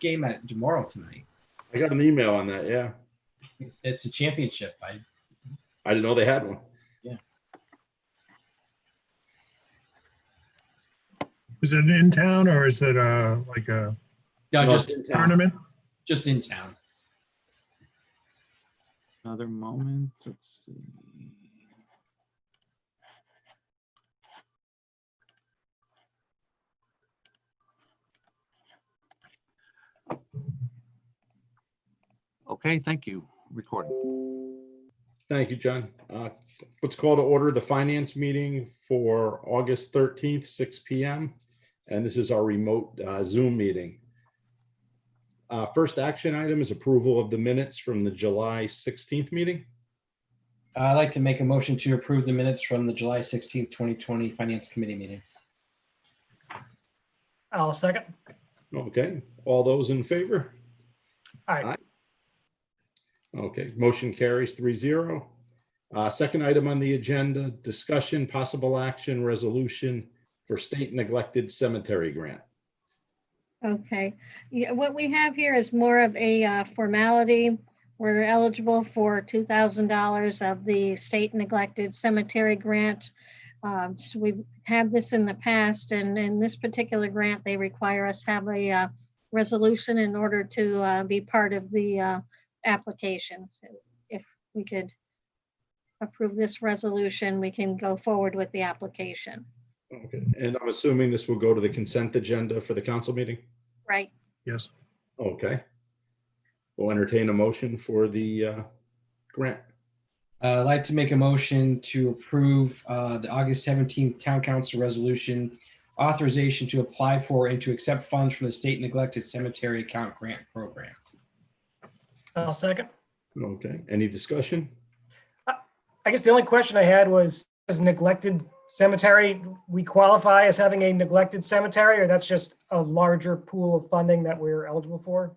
game at tomorrow tonight. I got an email on that. Yeah. It's a championship. I didn't know they had one. Yeah. Is it in town or is it like a No, No, just it's in town. tournament? just in town. Another moment. Let's see. Okay, thank you. Recording. Thank you, John. Let's call to order the finance meeting for August 13th, 6 p.m. And this is our remote Zoom meeting. First action item is approval of the minutes from the July 16th meeting. I'd like to make a motion to approve the minutes from the July 16th, 2020 Finance Committee meeting. I'll second. Okay, all those in favor? Aye. Okay, motion carries 3-0. Second item on the agenda, discussion, possible action, resolution for state neglected cemetery grant. Okay, yeah, what we have here is more of a formality. We're eligible for $2,000 of the state neglected cemetery grant. So we've had this in the past, and in this particular grant, they require us to have a resolution in order to be part of the application. So if we could approve this resolution, we can go forward with the application. Okay, and I'm assuming this will go to the consent agenda for the council meeting? Right. Yes. Okay. We'll entertain a motion for the grant. I'd like to make a motion to approve the August 17th Town Council resolution authorization to apply for and to accept funds from the State Neglected Cemetery Account Grant Program. I'll second. Okay, any discussion? I guess the only question I had was, as neglected cemetery, we qualify as having a neglected cemetery, or that's just a larger pool of funding that we're eligible for?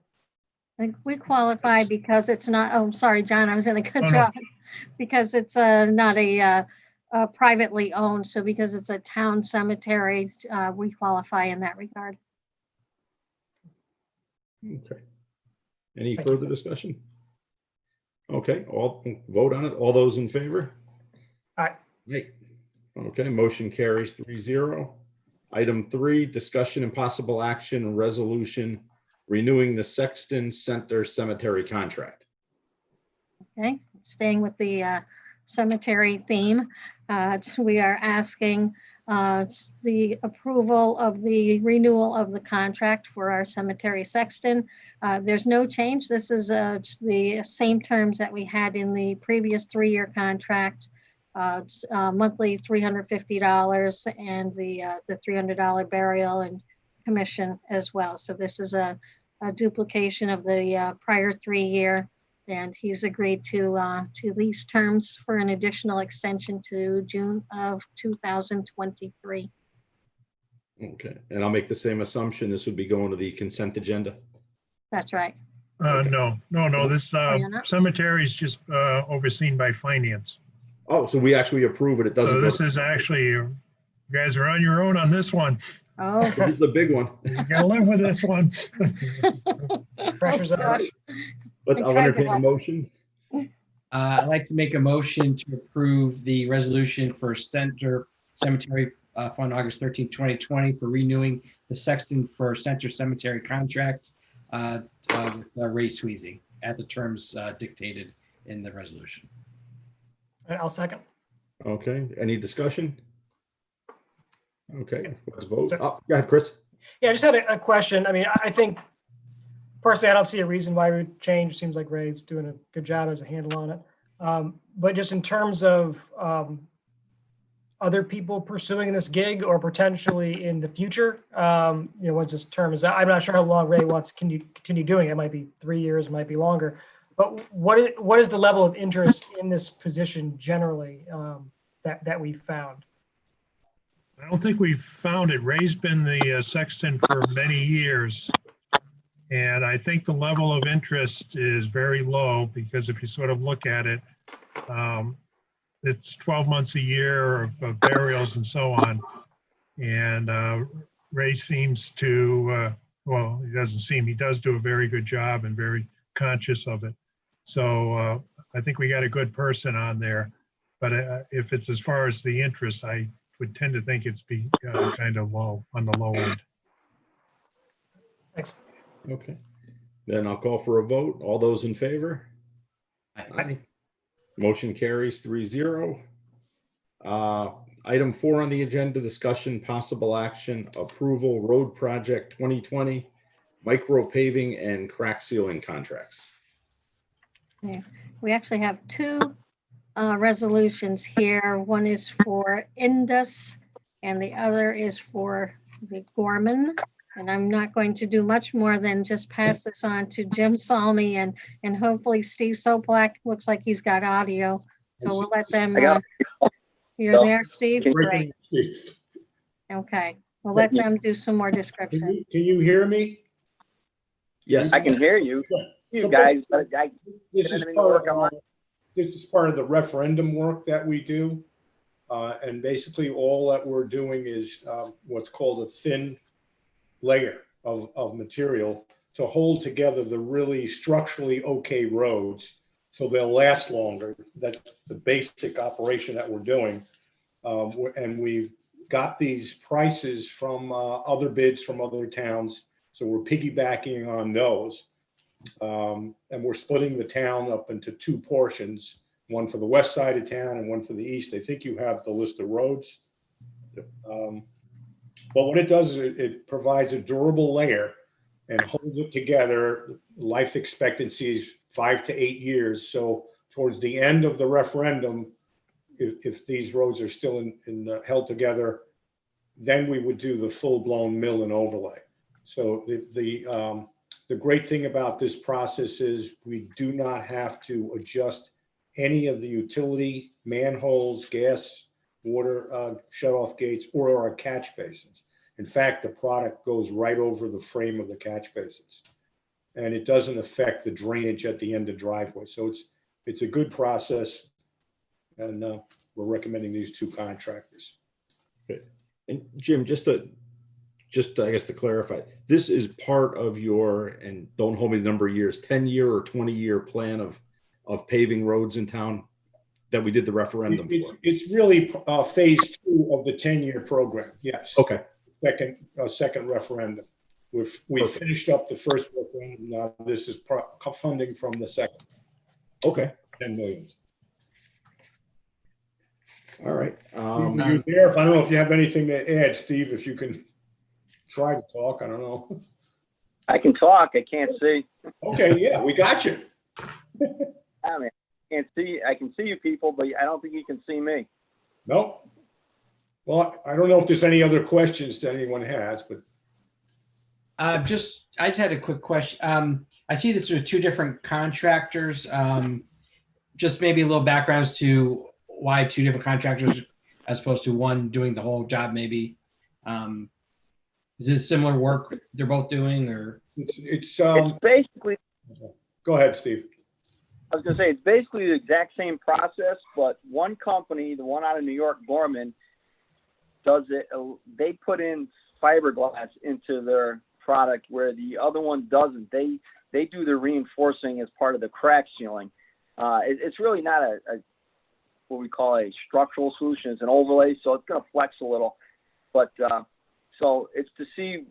I think we qualify because it's not, oh, sorry, John, I was in a good Oh, no. job. Because it's not a privately owned, so because it's a town cemetery, we qualify in that regard. Okay. Any Thank you. further discussion? Okay, all vote on it. All those in favor? Aye. Right. Okay, motion carries 3-0. Item 3, discussion and possible action resolution renewing the Sexton Center Cemetery contract. Okay, staying with the cemetery theme, so we are asking the approval of the renewal of the contract for our cemetery sexton. There's no change. This is the same terms that we had in the previous 3-year contract. Monthly $350 and the $300 burial and commission as well. So this is a duplication of the prior 3-year. And he's agreed to lease terms for an additional extension to June of 2023. Okay, and I'll make the same assumption. This would be going to the consent agenda. That's right. Okay. No, this you're not? cemetery is just overseen by finance. Oh, so we actually approve it. It doesn't. So go this to- is actually, you guys are on your own on this one. Oh, This is the big one. You gotta live with this one. Pressure's oh, on. gosh. But I I'll tried to entertain a help. motion. I'd like to make a motion to approve the resolution for Center Cemetery Fund August 13th, 2020 for renewing the Sexton for Center Cemetery contract with Ray Sweezy at the terms dictated in the resolution. I'll second. Okay, any discussion? Okay, let's vote. Oh, go ahead, Chris. Yeah, I just had a question. I mean, I think personally, I don't see a reason why we would change. It seems like Ray's doing a good job as a handle on it. But just in terms of other people pursuing this gig or potentially in the future, once this term is out, I'm not sure how long Ray wants to continue doing it. It might be 3 years, it might be longer. But what is the level of interest in this position generally that we found? I don't think we've found it. Ray's been the sexton for many years. And I think the level of interest is very low because if you sort of look at it, it's 12 months a year of burials and so on. And Ray seems to well, he doesn't seem, he does do a very good job and very conscious of it. So I think we got a good person on there. But if it's as far as the interest, I would tend to think it's be kind of low, on the low end. Thanks. Okay. Then I'll call for a vote. All those in favor? Aye. Motion carries 3-0. Item 4 on the agenda, discussion, possible action, approval, road project 2020, micro paving and crack sealing contracts. We actually have two resolutions here. One is for Indus and the other is for the Gorman. And I'm not going to do much more than just pass this on to Jim Salmi and hopefully Steve Soplak. Looks like he's got audio. So we'll let them, you're there, Steve? Great. Okay, we'll let them do some more description. Can you hear me? Yes. I can hear you. You So guys, This is part of the referendum work that we do. And basically all that we're doing is what's called a thin layer of material to hold together the really structurally okay roads so they'll last longer. That's the basic operation that we're doing. And we've got these prices from other bids from other towns. So we're piggybacking on those. And we're splitting the town up into two portions, one for the west side of town and one for the east. I think you have the list of roads. But what it does is it provides a durable layer and holds it together. Life expectancy is 5 to 8 years. So towards the end of the referendum, if these roads are still held together, then we would do the full-blown mill and overlay. So the great thing about this process is we do not have to adjust any of the utility manholes, gas, water shut-off gates, or our catch basins. In fact, the product goes right over the frame of the catch basins, and it doesn't affect the drainage at the end of driveway. So it's a good process, and we're recommending these two contractors. And Jim, just I guess to clarify, this is part of your, and don't hold me the number of years, 10-year or 20-year plan of paving roads in town that we did the referendum for. It's really phase 2 of the 10-year program. Yes. Okay. Second referendum. We finished up the first referendum. Now this is funding from the second. Okay. 10 million. All right. You there? I don't know if you have anything to add, Steve. If you can try to talk, I don't know. I can talk. I can't see. Okay, yeah, we got you. I mean, I can't see. I can see you people, but I don't think you can see me. Nope. Well, I don't know if there's any other questions that anyone has, but I just had a quick question. I see this are two different contractors. Just maybe a little background as to why two different contractors as opposed to one doing the whole job, maybe. Is it similar work they're both doing, or? it's Basically, go ahead, Steve. I was going to say, it's basically the exact same process, but one company, the one out of New York, Gorman, does it. They put in fiberglass into their product where the other one doesn't. They do the reinforcing as part of the crack sealing. It's really not a what we call a structural solution. It's an overlay, so it's going to flex a little. But so it's to see,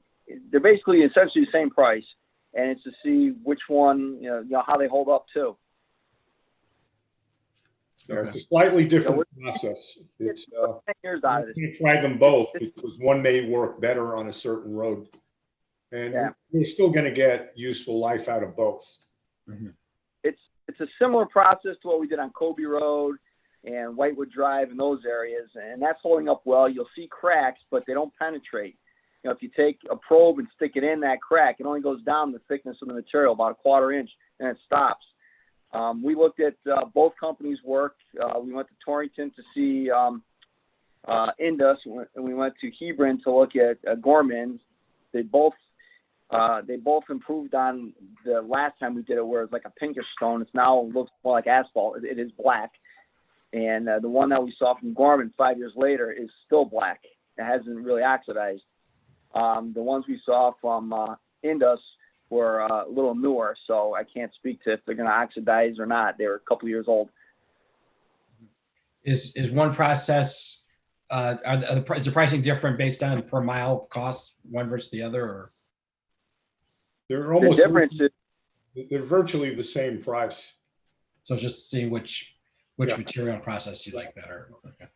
they're basically essentially the same price, and it's to see which one, you know how they hold up too. Yeah, it's a slightly different process. It's 10 years out of this. you can try them both because one may work better on a certain road, and you're still going to get useful life out of both. Mm-hmm. It's a similar process to what we did on Kobe Road and Whitewood Drive and those areas, and that's holding up well. You'll see cracks, but they don't penetrate. You know, if you take a probe and stick it in that crack, it only goes down the thickness of the material, about 1/4 inch, and it stops. We looked at both companies' work. We went to Torrington to see Indus, and we went to Hebron to look at Gorman. They both improved on the last time we did it, where it's like a pinkish stone. It's now looks more like asphalt. It is black. And the one that we saw from Gorman 5 years later is still black. It hasn't really oxidized. The ones we saw from Indus were a little newer, so I can't speak to if they're going to oxidize or not. They were a couple years old. Is one process, is the pricing different based on per mile cost, one versus the other, or? They're The almost, difference is they're virtually the same price. So just seeing which Yeah. material and process you like better. Okay.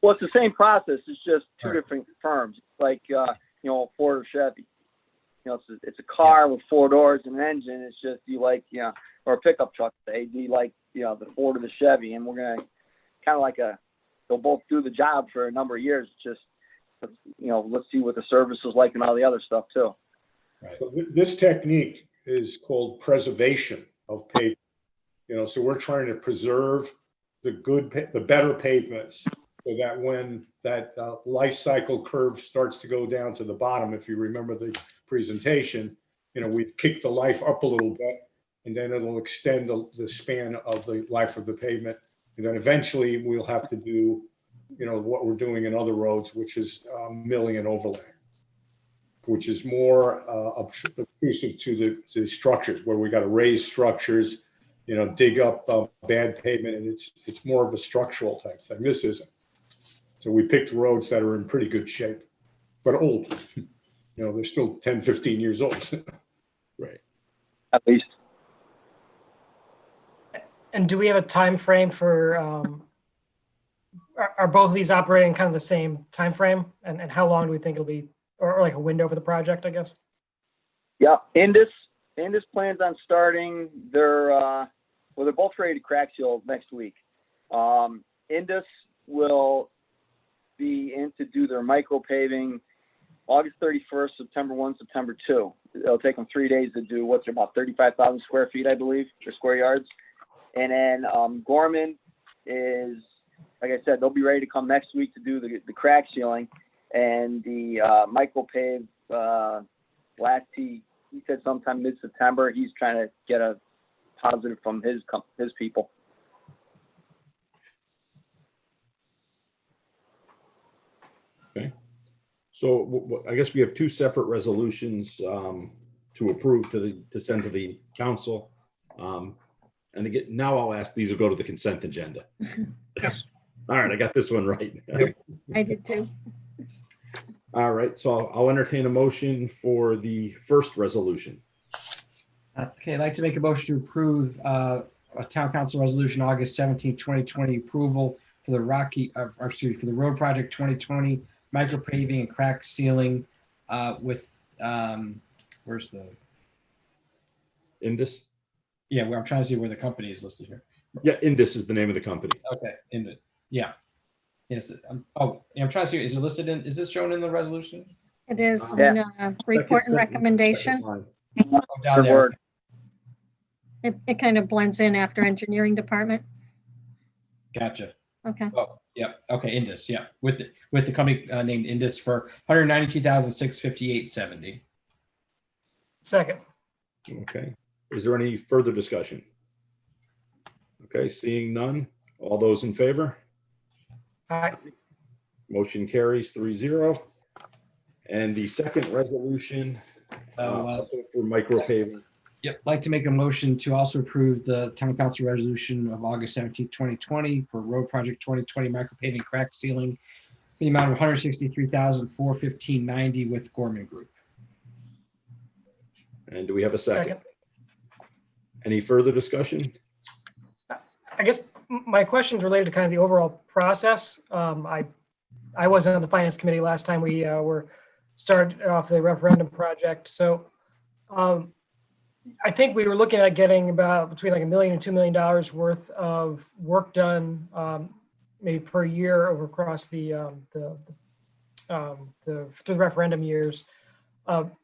well, it's the same process. It's just two Right. different firms, like Ford or Chevy. It's a car with 4 doors and an engine. It's just or a pickup truck. Say, do you like the Ford or the Chevy? And we're gonna kind of like they'll both do the job for a number of years. Just let's see what the service is like and all the other stuff too. Right. So this technique is called preservation of pavement. So we're trying to preserve the better pavements, so that when that life cycle curve starts to go down to the bottom, if you remember the presentation, we've kicked the life up a little bit, and then it'll extend the span of the life of the pavement. And then eventually we'll have to do, what we're doing in other roads, which is milling and overlaying, which is more obtrusive to the structures, where we got to raise structures, dig up bad pavement, and it's more of a structural type thing. This isn't. So we picked roads that are in pretty good shape, but old. They're still 10, 15 years old. Right. At least. And do we have a time frame for, are both of these operating kind of the same time frame? And how long do we think it'll be, or like a window for the project, I guess? Yeah, Indus plans on starting they're both ready to crack seal next week. Indus will be in to do their micro paving August 31st, September 1, September 2. It'll take them 3 days to do what's about 35,000 square feet, I believe, or square yards. And then Gorman is, like I said, they'll be ready to come next week to do the crack sealing. And the micro pave, he said sometime mid-September. He's trying to get a positive from his people. Okay. So I guess we have two separate resolutions to approve to send to the council. And again, now I'll ask, these will go to the consent agenda. Yes. All right, I got this one right. I did too. All right, so I'll entertain a motion for the first resolution. Okay, I'd like to make a motion to approve a town council resolution, August 17, 2020, approval for the for the road project 2020, micro paving and crack sealing with, where's the, Indus? yeah, I'm trying to see where the company is listed here. Yeah, Indus is the name of the company. Okay, yeah. Yes, I'm trying to see, is it listed in, is this shown in the resolution? It is Yeah. in report and Second recommendation. line. Oh, down Good there. word. It kind of blends in after engineering department. Gotcha. Okay. Oh, yeah. Okay, Indus. Yeah, with the company named Indus for 192,658.70. Second. Okay, is there any further discussion? Okay, seeing none, all those in favor? Aye. Motion carries 3-0. And the second resolution also for micro paving. Yep, like to make a motion to also approve the town council resolution of August 17, 2020 for road project 2020 micro paving crack sealing, the amount of 163,415.90 with Gorman Group. And do we have a second? Second. Any further discussion? I guess my question's related to kind of the overall process. I wasn't on the finance committee last time we started off the referendum project. So I think we were looking at getting about between like $1 million and $2 million worth of work done, maybe per year over across through the referendum years.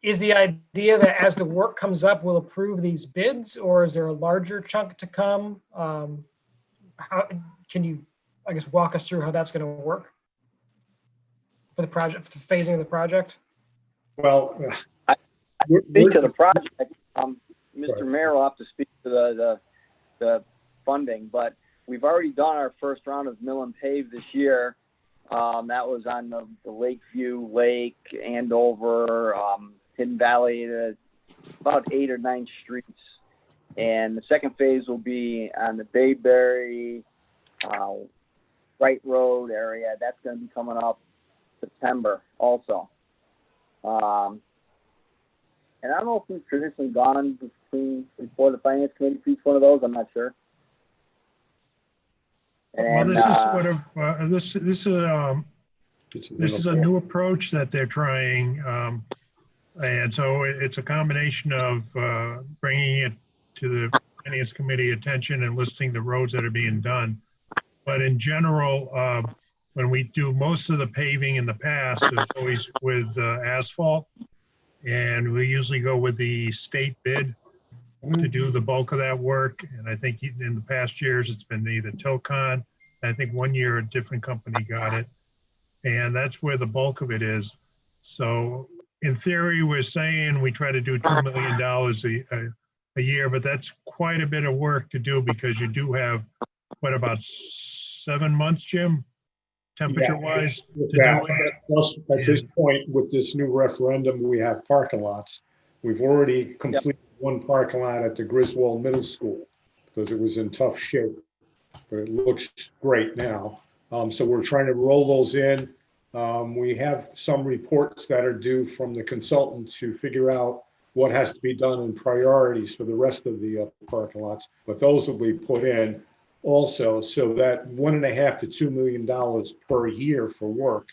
Is the idea that as the work comes up, we'll approve these bids, or is there a larger chunk to come? How can you, I guess, walk us through how that's going to work for the project, for the phasing of the project? Well, Speak to the project. Mr. Mayor will have to speak to the funding, but we've already done our first round of mill and pave this year. That was on the Lakeview Lake, Andover, Hidden Valley, about 8 or 9 streets. And the second phase will be on the Bayberry, Wright Road area. That's going to be coming up September also. And I don't know if we've traditionally gone before the Finance Committee for each one of those. I'm not sure. Well, And, this is sort of, this is a new. new approach that they're trying. And so it's a combination of bringing it to the Finance Committee attention and listing the roads that are being done. But in general, when we do most of the paving in the past, it's always with asphalt. And we usually go with the state bid to do the bulk of that work. And I think in the past years, it's been either Tilcon. I think one year a different company got it. And that's where the bulk of it is. So in theory, we're saying we try to do $2 million a year, but that's quite a bit of work to do because you do have, what, about 7 months, Jim? Temperature wise? Yeah, plus at this point, with this new referendum, we have parking lots. We've already completed one parking lot at the Griswold Middle School because it was in tough shape, but it looks great now. So we're trying to roll those in. We have some reports that are due from the consultant to figure out what has to be done in priorities for the rest of the parking lots, but those will be put in also, so that $1.5 to $2 million per year for work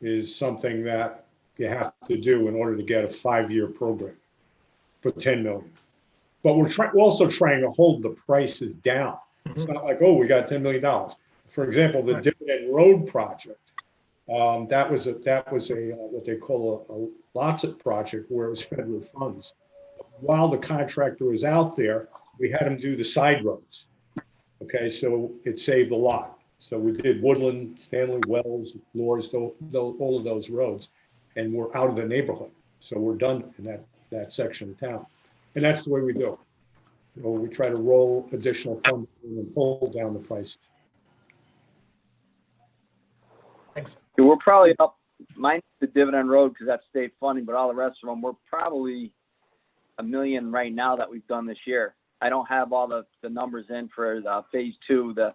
is something that you have to do in order to get a 5-year program for $10 million. But we're also trying to hold the prices down. It's not like, oh, we got $10 million. For example, the Dividend Road project, that was a what they call a lots of project where it was federal funds. While the contractor was out there, we had him do the side roads. Okay, so it saved a lot. So we did Woodland, Stanley Wells, Lors, all of those roads, and we're out of the neighborhood. So we're done in that section of town. And that's the way we do it. You know, we try to roll additional funds and pull down the prices. Thanks. we're probably up, minus the Dividend Road because that's state funding, but all the rest of them, we're probably $1 million right now that we've done this year. I don't have all the numbers in for the phase 2, the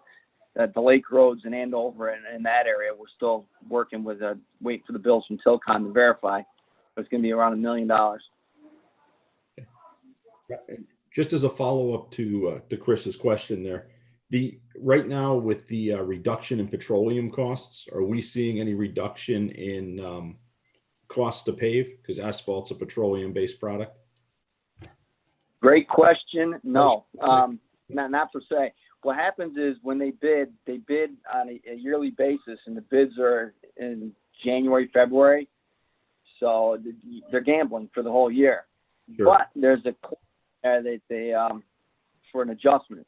lake roads in Andover and in that area. We're still working with wait for the bills from Tilcon to verify. But it's going to be around $1 million. Just as a follow-up to Chris's question there, right now with the reduction in petroleum costs, are we seeing any reduction in costs to pave? Because asphalt's a petroleum-based product. Great question. No, not per se. What happens is when they bid on a yearly basis, and the bids are in January, February. So they're gambling for the whole year. Sure. But there's a they for an adjustment.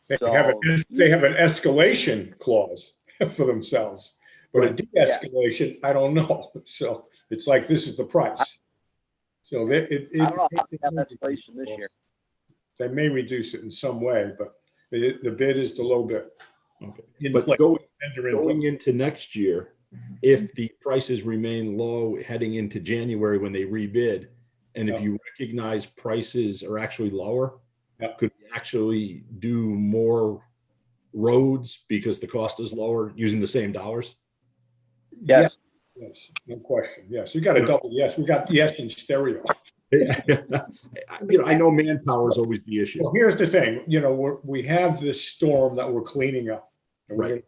They have an escalation clause for themselves, but a de-escalation, I don't know. So it's like, this is the price. So I don't know how they have escalation this year. They may reduce it in some way, but the bid is the low bid. Okay. But going into next year, if the prices remain low heading into January when they rebid, and if you recognize prices are actually lower, could we actually do more roads because the cost is lower using the same dollars? Yes. Yes, no question. Yes, you got a double yes. We got yes in stereo. I know manpower is always the issue. Well, here's the thing. We have this storm that we're cleaning up. And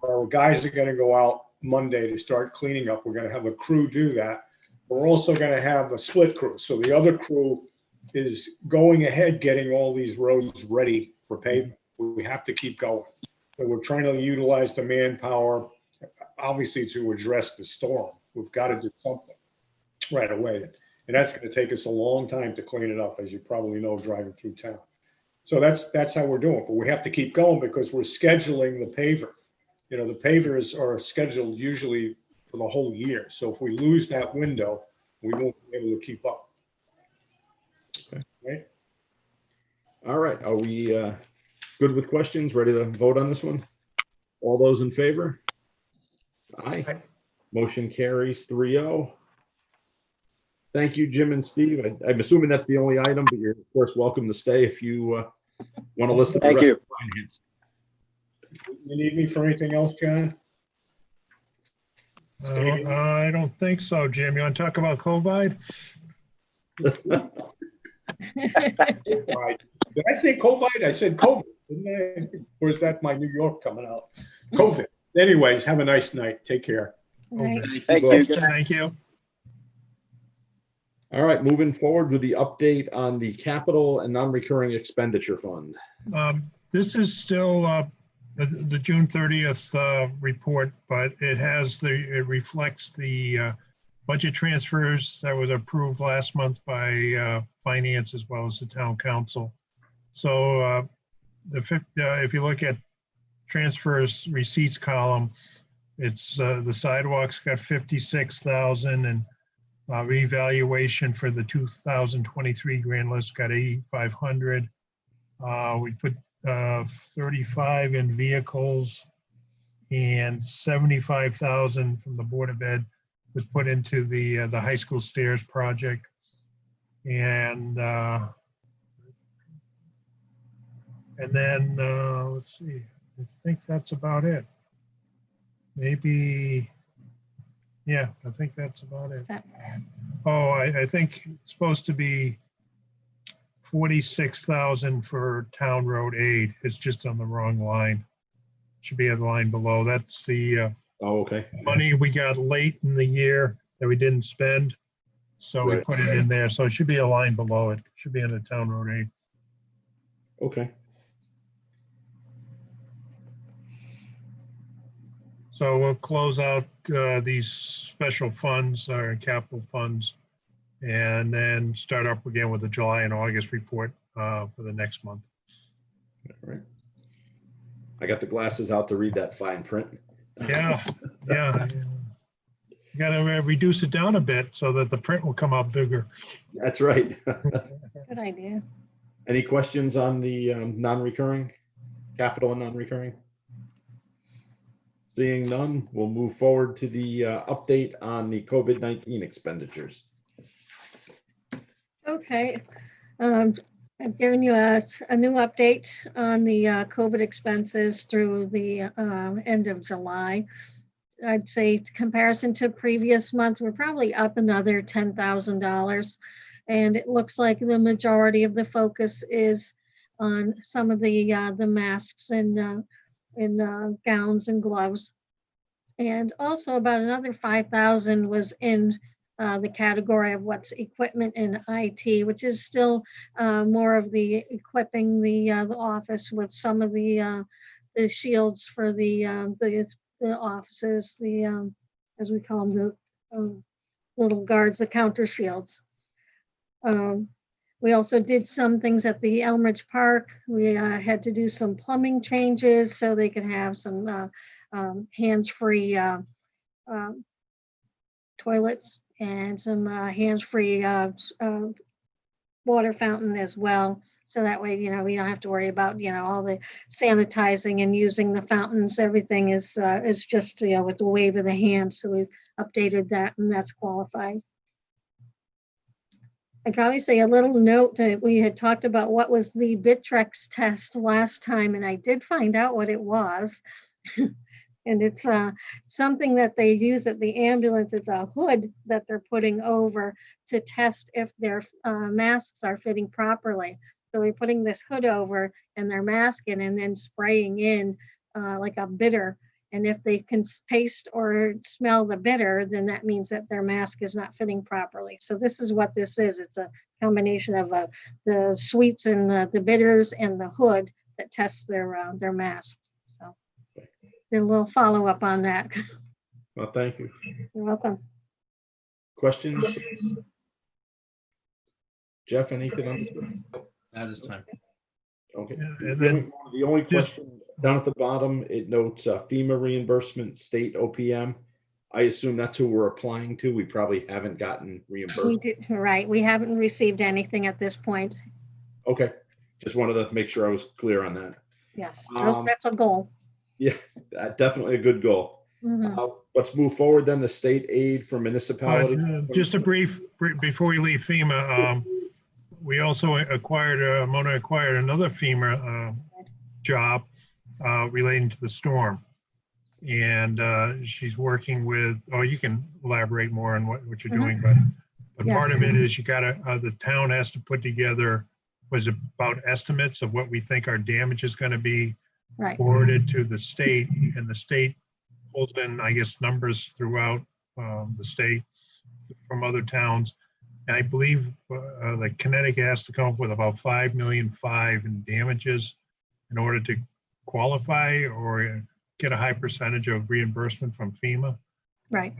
our guys are going to go out Monday to start cleaning up. We're going to have a crew do that. We're also going to have a split crew. So the other crew is going ahead, getting all these roads ready for pavement. We have to keep going. So we're trying to utilize the manpower, obviously, to address the storm. We've got to do something right away. And that's going to take us a long time to clean it up, as you probably know, driving through town. So that's how we're doing it. But we have to keep going because we're scheduling the paver. The pavers are scheduled usually for the whole year. So if we lose that window, we won't be able to keep up. Okay. Right? All right. Are we good with questions? Ready to vote on this one? All those in favor? Aye. Motion carries 3-0. Thank you, Jim and Steve. I'm assuming that's the only item, but you're of course welcome to stay if you want to list the Thank rest you. of finance. You need me for anything else, John? I don't think so, Jim. You want to talk about COVID? Right. Did I say COVID? I said COVID, didn't I? Or is that my New York coming out? COVID. Anyways, have a nice night. Take care. Right. Thank both. you. Thank you. All right, moving forward with the update on the capital and non-recurring expenditure fund. This is still the June 30th report, but it reflects the budget transfers that was approved last month by finance as well as the town council. So if you look at transfers receipts column, it's the sidewalks got 56,000 and revaluation for the 2023 grand list got 8,500. We put 35 in vehicles and 75,000 from the Board of Ed was put into the high school stairs project. And then let's see, I think that's about it. Maybe, yeah, I think that's about it. Oh, I think it's supposed to be 46,000 for town road aid. It's just on the wrong line. Should be a line below. That's the Oh, okay. money we got late in the year that we didn't spend. So we Right. put it in there. So it should be a line below it. Should be under town road aid. Okay. So we'll close out these special funds or capital funds and then start up again with the July and August report for the next month. All right. I got the glasses out to read that fine print. Yeah, yeah. You gotta reduce it down a bit so that the print will come out bigger. That's right. Good idea. Any questions on the non-recurring, capital and non-recurring? Seeing none, we'll move forward to the update on the COVID-19 expenditures. Okay. I've given you a new update on the COVID expenses through the end of July. I'd say comparison to previous month, we're probably up another $10,000. And it looks like the majority of the focus is on some of the masks and gowns and gloves. And also about another 5,000 was in the category of what's equipment and IT, which is still more of the equipping the office with some of the shields for the offices, as we call them, the little guards, the counter shields. We also did some things at the Elmridge Park. We had to do some plumbing changes so they could have some hands-free toilets and some hands-free water fountain as well. So that way, we don't have to worry about, all the sanitizing and using the fountains. Everything is just, with the wave of the hand. So we've updated that and that's qualified. I'd probably say a little note that we had talked about what was the Bitrex test last time, and I did find out what it was. And it's something that they use at the ambulance. It's a hood that they're putting over to test if their masks are fitting properly. So they're putting this hood over and they're masking and then spraying in like a bitter. And if they can taste or smell the bitter, then that means that their mask is not fitting properly. So this is what this is. It's a combination of the sweets and the bitters and the hood that tests their mask. So did a little follow up on that. Well, thank you. You're welcome. Questions? Jeff, anything on this one? At this time. Okay. Yeah, and then The only just- question down at the bottom, it notes FEMA reimbursement, state OPM. I assume that's who we're applying to. We probably haven't gotten We reimbursed. did, right. We haven't received anything at this point. Okay, just wanted to make sure I was clear on that. Yes, Um, that's a goal. Yeah, definitely a good goal. Let's move forward then to state aid for But municipalities. just a brief, before we leave FEMA, we also acquired, Mona acquired another FEMA job relating to the storm. And she's working with, oh, you can elaborate more on what you're doing, but part of it is you gotta, the town has to put together, was about estimates of what we think our damage is gonna be, Right. forwarded to the state, and the state pulls in, I guess, numbers throughout the state from other towns. And I believe like Connecticut has to come up with about 5.5 million in damages in order to qualify or get a high percentage of reimbursement from FEMA. Right.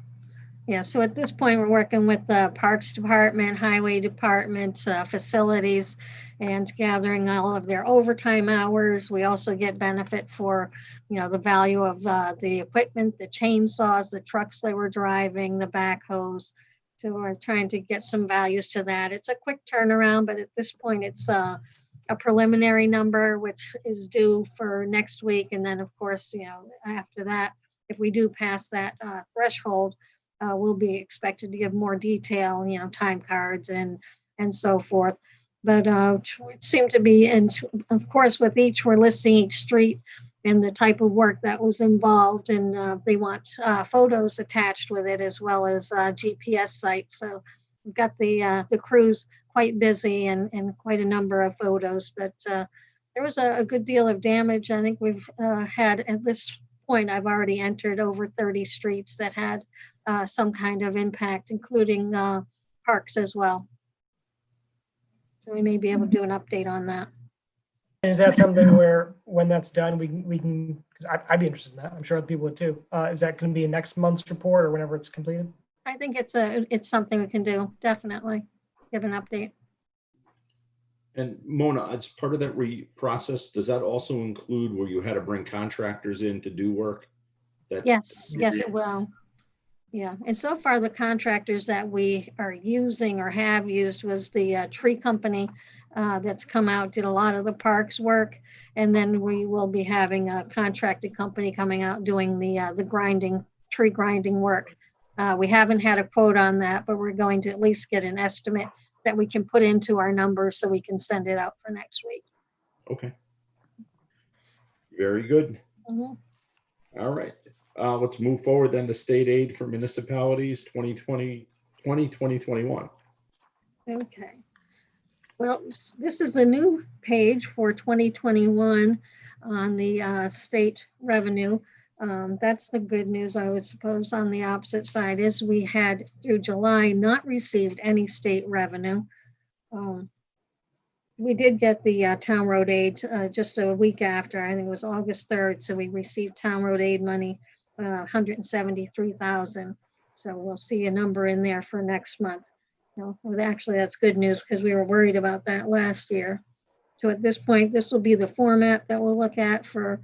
Yeah, so at this point, we're working with the Parks Department, Highway Department, facilities, and gathering all of their overtime hours. We also get benefit for, you know, the value of the equipment, the chainsaws, the trucks they were driving, the backhoes. So we're trying to get some values to that. It's a quick turnaround, but at this point, it's a preliminary number, which is due for next week. And then, of course, you know, after that, if we do pass that threshold, we'll be expected to give more detail, you know, time cards and so forth. But it seemed to be, and of course, with each, we're listing each street and the type of work that was involved, and they want photos attached with it as well as GPS sites. So we've got the crews quite busy and quite a number of photos, but there was a good deal of damage. I think we've had, at this point, I've already entered over 30 streets that had some kind of impact, including parks as well. So we may be able to do an update on that. Is that something where, when that's done, we can, because I'd be interested in that. I'm sure other people would too. Is that going to be a next month's report or whenever it's completed? I think it's something we can do, definitely. Give an update. And Mona, as part of that process, does that also include where you had to bring contractors in to do work? Yes, it will. Yeah, and so far the contractors that we are using or have used was the tree company that's come out, did a lot of the parks work. And then we will be having a contracted company coming out doing the tree grinding work. We haven't had a quote on that, but we're going to at least get an estimate that we can put into our numbers so we can send it out for next week. Okay. Very good. Mhm. All right. Let's move forward then to state aid for municipalities 2020-2021. Okay. Well, this is the new page for 2021 on the state revenue. That's the good news, I would suppose. On the opposite side is we had through July not received any state revenue. We did get the town road aid just a week after, I think it was August 3rd. So we received town road aid money, 173,000. So we'll see a number in there for next month. Well, actually, that's good news because we were worried about that last year. So at this point, this will be the format that we'll look at for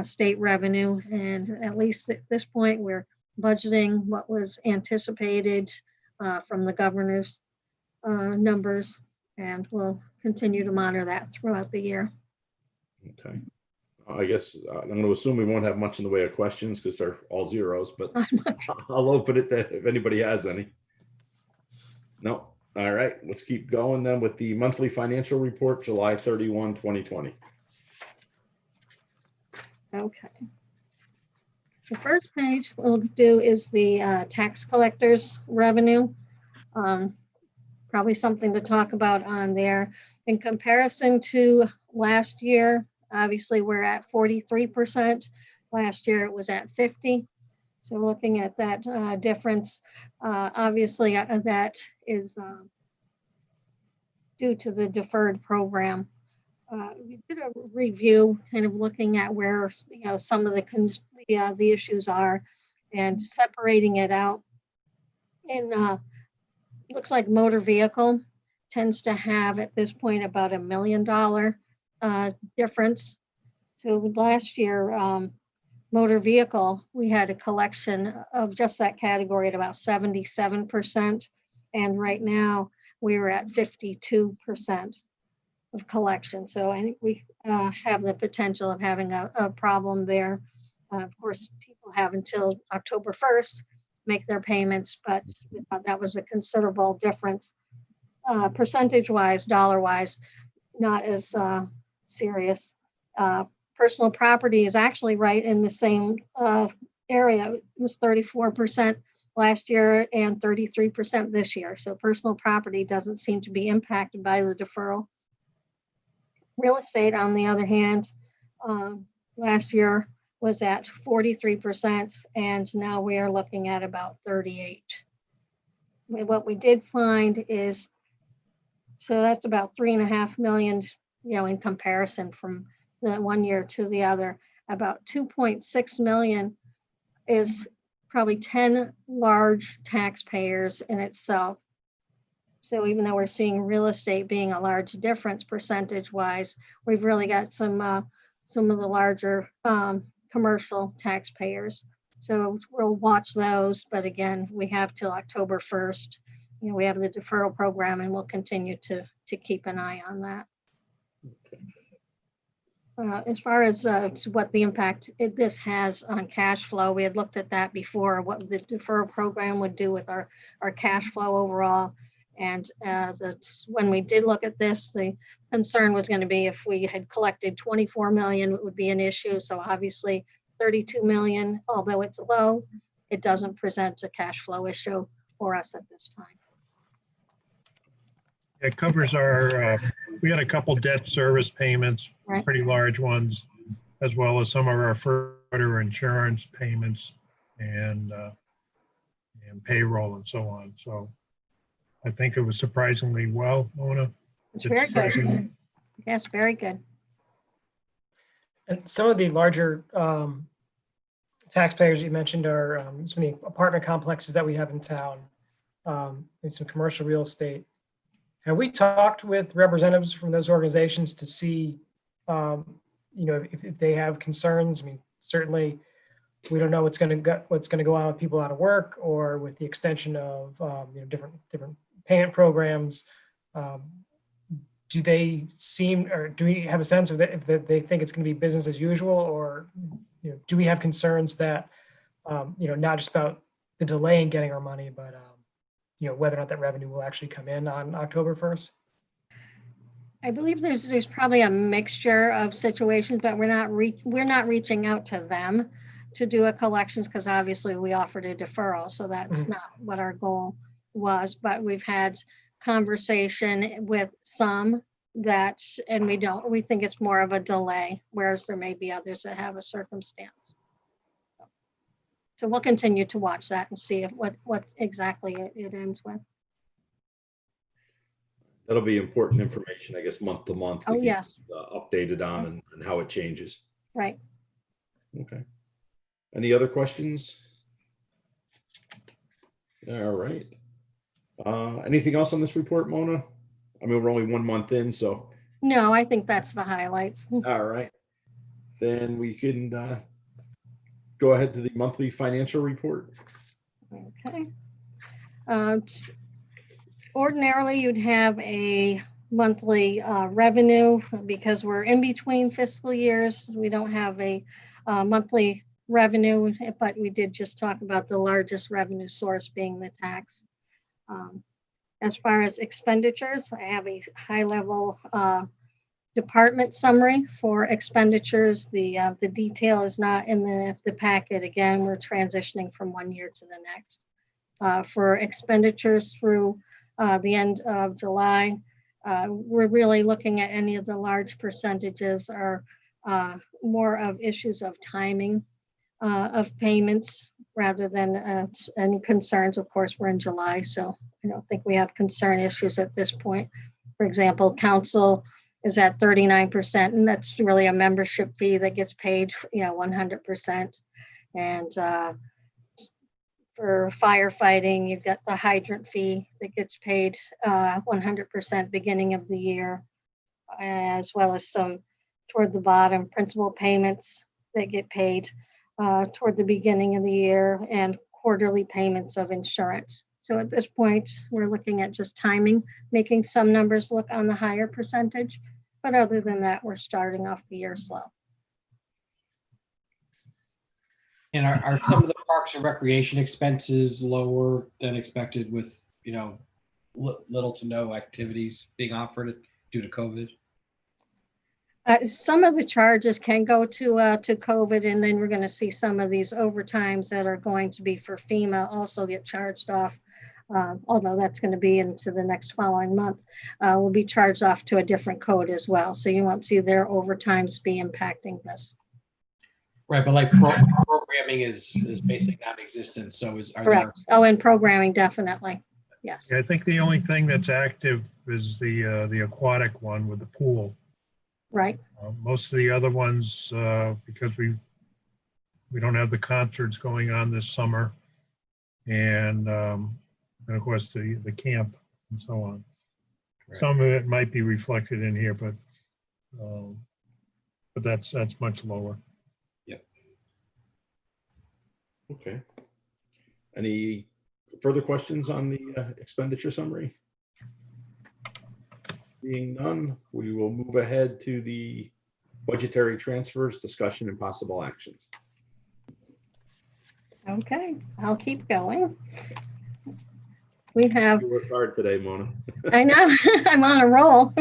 state revenue. And at least at this point, we're budgeting what was anticipated from the governor's numbers, and we'll continue to monitor that throughout the year. Okay. I guess I'm going to assume we won't have much in the way of questions because they're all zeros, but I'll open it to if anybody has any. No. All right. Let's keep going then with the monthly financial report, July 31, 2020. Okay. The first page we'll do is the tax collectors revenue. Probably something to talk about on there. In comparison to last year, obviously we're at 43%. Last year it was at 50%. So looking at that difference, obviously that is due to the deferred program. We did a review, kind of looking at where some of the issues are, and separating it out. And looks like motor vehicle tends to have at this point about $1 million difference. So last year, motor vehicle, we had a collection of just that category at about 77%. And right now we were at 52% of collection. So I think we have the potential of having a problem there. Of course, people will have until October 1st to make their payments, but we thought that was a considerable difference. Percentage-wise, dollar-wise, not as serious. Personal property is actually right in the same area. It was 34% last year and 33% this year. So personal property doesn't seem to be impacted by the deferral. Real estate, on the other hand, last year was at 43%, and now we are looking at about 38%. What we did find is, so that's about 3.5 million, in comparison from the one year to the other. About 2.6 million is probably 10 large taxpayers in itself. So even though we're seeing real estate being a large difference percentage-wise, we've really got some of the larger commercial taxpayers. So we'll watch those, but again, we have till October 1st. We have the deferral program, and we'll continue to keep an eye on that. As far as what the impact this has on cash flow, we had looked at that before, what the deferral program would do with our cash flow overall. And when we did look at this, the concern was going to be if we had collected 24 million, it would be an issue. So obviously 32 million, although it's low, it doesn't present a cash flow issue for us at this time. It covers our, we had a couple debt service payments, Right. pretty large ones, as well as some of our further insurance payments and payroll and so on. So I think it was surprisingly well, Mona. It's very good. Yes, very good. And some of the larger taxpayers you mentioned are some of the apartment complexes that we have in town, and some commercial real estate. Have we talked with representatives from those organizations to see, if they have concerns? I mean, certainly we don't know what's going to go on with people out of work or with the extension of different payment programs. Do they seem, or do we have a sense of that if they think it's going to be business as usual, or do we have concerns that not just about the delay in getting our money, but whether or not that revenue will actually come in on October 1st? I believe there's probably a mixture of situations, but we're not reaching out to them to do a collections, because obviously we offered a deferral, so that's not what our goal was. But we've had conversation with some that, and we think it's more of a delay, whereas there may be others that have a circumstance. So we'll continue to watch that and see what exactly it ends with. That'll be important information, I guess, month to month. Oh, yes. Updated on and how it changes. Right. Okay. Any other questions? All right. Anything else on this report, Mona? I mean, we're only 1 month in, so. No, I think that's the highlights. All right. Then we can go ahead to the monthly financial report. Okay. Ordinarily, you'd have a monthly revenue. Because we're in between fiscal years, we don't have a monthly revenue, but we did just talk about the largest revenue source being the tax. As far as expenditures, I have a high-level department summary for expenditures. The detail is not in the packet. Again, we're transitioning from one year to the next. For expenditures through the end of July, we're really looking at any of the large percentages are more of issues of timing of payments rather than any concerns. Of course, we're in July, so I don't think we have concern issues at this point. For example, council is at 39%, and that's really a membership fee that gets paid, 100%. And for firefighting, you've got the hydrant fee that gets paid 100% beginning of the year, as well as some toward the bottom principal payments that get paid toward the beginning of the year, and quarterly payments of insurance. So at this point, we're looking at just timing, making some numbers look on the higher percentage, but other than that, we're starting off the year slow. And are some of the parks and recreation expenses lower than expected with, little to no activities being offered due to COVID? Some of the charges can go to COVID, and then we're going to see some of these overtimes that are going to be for FEMA also get charged off. Although that's going to be into the next following month, will be charged off to a different code as well. So you won't see their overtimes be impacting this. Right, but like programming is basically non-existent. So are Correct. Oh, and programming, definitely. Yes. Yeah, I think the only thing that's active is the aquatic one with the pool. Right. Most of the other ones, because we don't have the concerts going on this summer, and of course the camp and so on. Right. Some of it might be reflected in here, but that's much lower. Yep. Okay. Any further questions on the expenditure summary? Being none, we will move ahead to the budgetary transfers, discussion, and possible actions. Okay, I'll keep going. We have, You worked hard today, Mona. I know, I'm on a roll.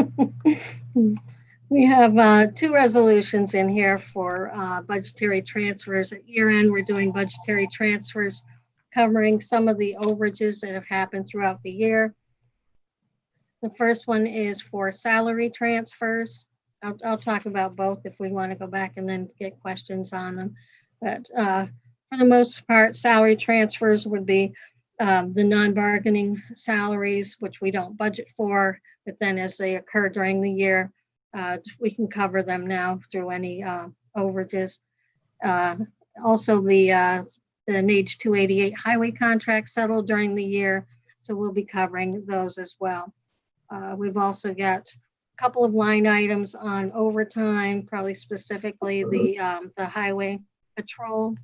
We have 2 resolutions in here for budgetary transfers. At year end, we're doing budgetary transfers covering some of the overages that have happened throughout the year. The first one is for salary transfers. I'll talk about both if we want to go back and then get questions on them. But for the most part, salary transfers would be the non-bargaining salaries, which we don't budget for, but then as they occur during the year, we can cover them now through any overages. Also, the NAGE 288 highway contract settled during the year, so we'll be covering those as well. We've also got a couple of line items on overtime, probably specifically the highway patrol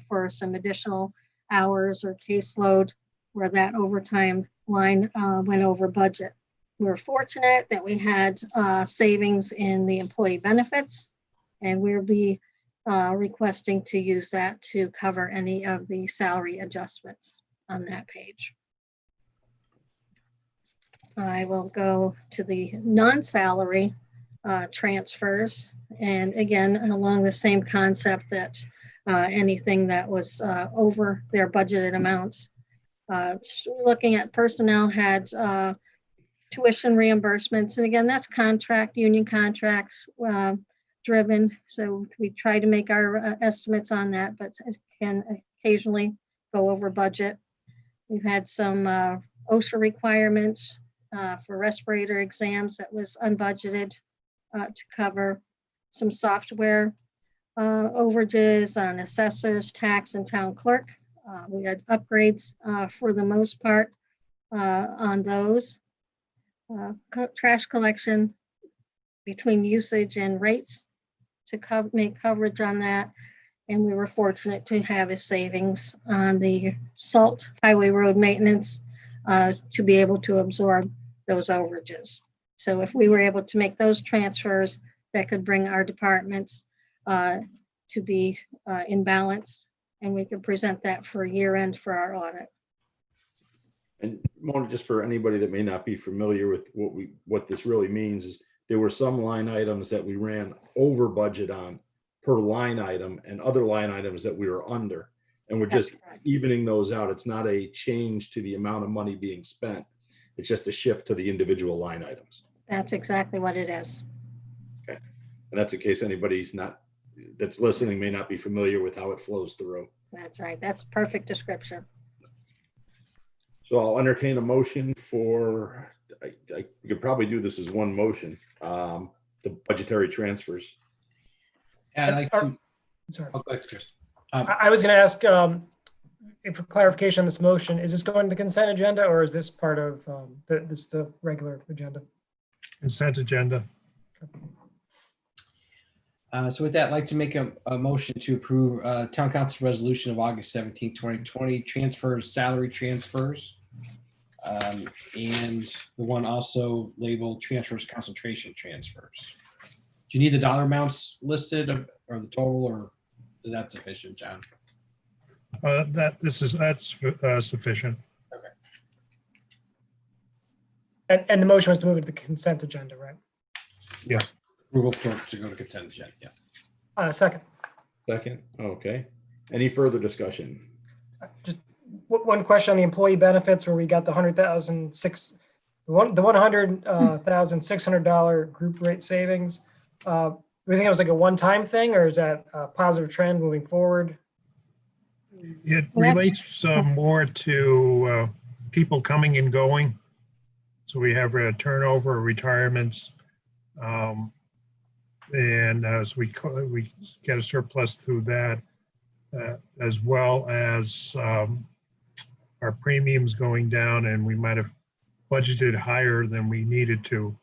for some additional hours or caseload where that overtime line went over budget. We're fortunate that we had savings in the employee benefits, and we'll be requesting to use that to cover any of the salary adjustments on that page. I will go to the non-salary transfers. And again, along the same concept that anything that was over their budgeted amounts. Looking at personnel had tuition reimbursements. And again, that's union contracts driven. So we try to make our estimates on that, but it can occasionally go over budget. We've had some OSHA requirements for respirator exams that was unbudgeted to cover some software overages on assessors, tax, and town clerk. We had upgrades for the most part on those. Trash collection between usage and rates to make coverage on that. And we were fortunate to have a savings on the salt highway road maintenance to be able to absorb those overages. So if we were able to make those transfers, that could bring our departments to be in balance, and we could present that for year end for our audit. And Mona, just for anybody that may not be familiar with what this really means, is there were some line items that we ran over budget on per line item and other line items that we were under. And we're just evening those out. It's not a change to the amount of money being spent. It's just a shift to the individual line items. That's exactly what it is. Okay. And that's in case anybody's that's listening may not be familiar with how it flows through. That's right. That's perfect description. So I'll entertain a motion for, I could probably do this as one motion, the budgetary transfers. Yeah, I'd like to. Sorry. Oh, go ahead, Chris. I was going to ask for clarification on this motion. Is this going to the consent agenda, or is this part of the regular agenda? Consent agenda. So with that, I'd like to make a motion to approve Town Council Resolution of August 17, 2020, transfers, salary transfers, and the one also labeled transfers, concentration transfers. Do you need the dollar amounts listed or the total, or is that sufficient, John? That's sufficient. And the motion was to move it to the consent agenda, right? Yes. Approval to go to consent agenda, yeah. Second. Second, okay. Any further discussion? Just one question on the employee benefits where we got the $100,600 group rate savings. Do we think it was like a one-time thing, or is that a positive trend moving forward? It Well, that's- relates more to people coming and going. So we have a turnover, retirements. And as we get a surplus through that, as well as our premiums going down, and we might have budgeted higher than we needed to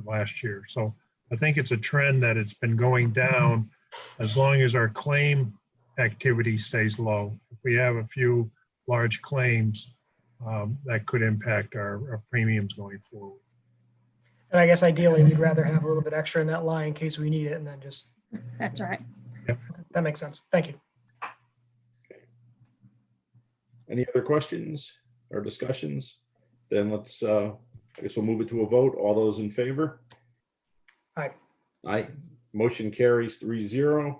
last year. So I think it's a trend that it's been going down as long as our claim activity stays low. If we have a few large claims, that could impact our premiums going forward. And I guess ideally, we'd rather have a little bit extra in that line in case we need it, and then just, That's right. that makes sense. Thank you. Any other questions or discussions? Then let's, I guess we'll move it to a vote. All those in favor? Aye. Aye. Motion carries 3-0.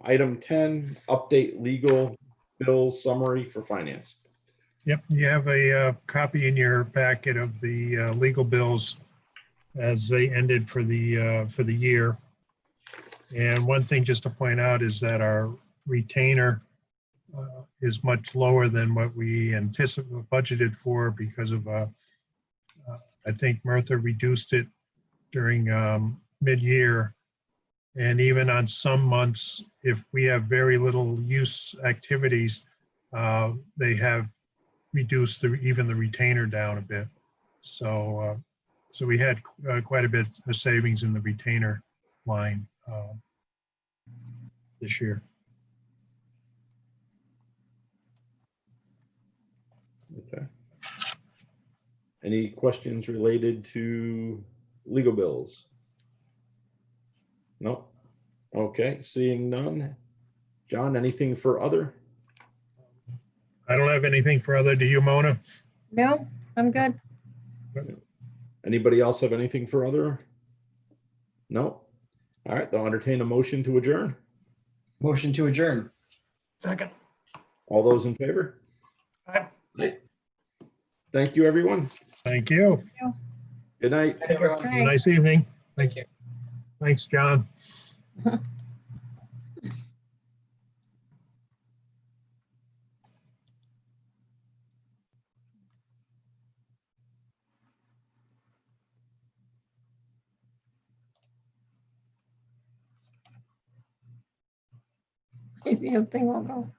Item 10, update legal bills summary for finance. Yep, you have a copy in your packet of the legal bills as they ended for the year. And one thing just to point out is that our retainer is much lower than what we budgeted for because of, I think Martha reduced it during mid-year. And even on some months, if we have very little use activities, they have reduced even the retainer down a bit. So we had quite a bit of savings in the retainer line this year. Okay. Any questions related to legal bills? No? Okay, seeing none. John, anything for other? I don't have anything for other. Do you, Mona? No, I'm good. Anybody else have anything for other? No? All right, they'll entertain a motion to adjourn. Motion to adjourn. Second. All those in favor? Aye. Aye. Thank you, everyone. Thank you. Good night. Thank you, everyone. Have a nice evening. Thank you. Thanks, John. The thing will go.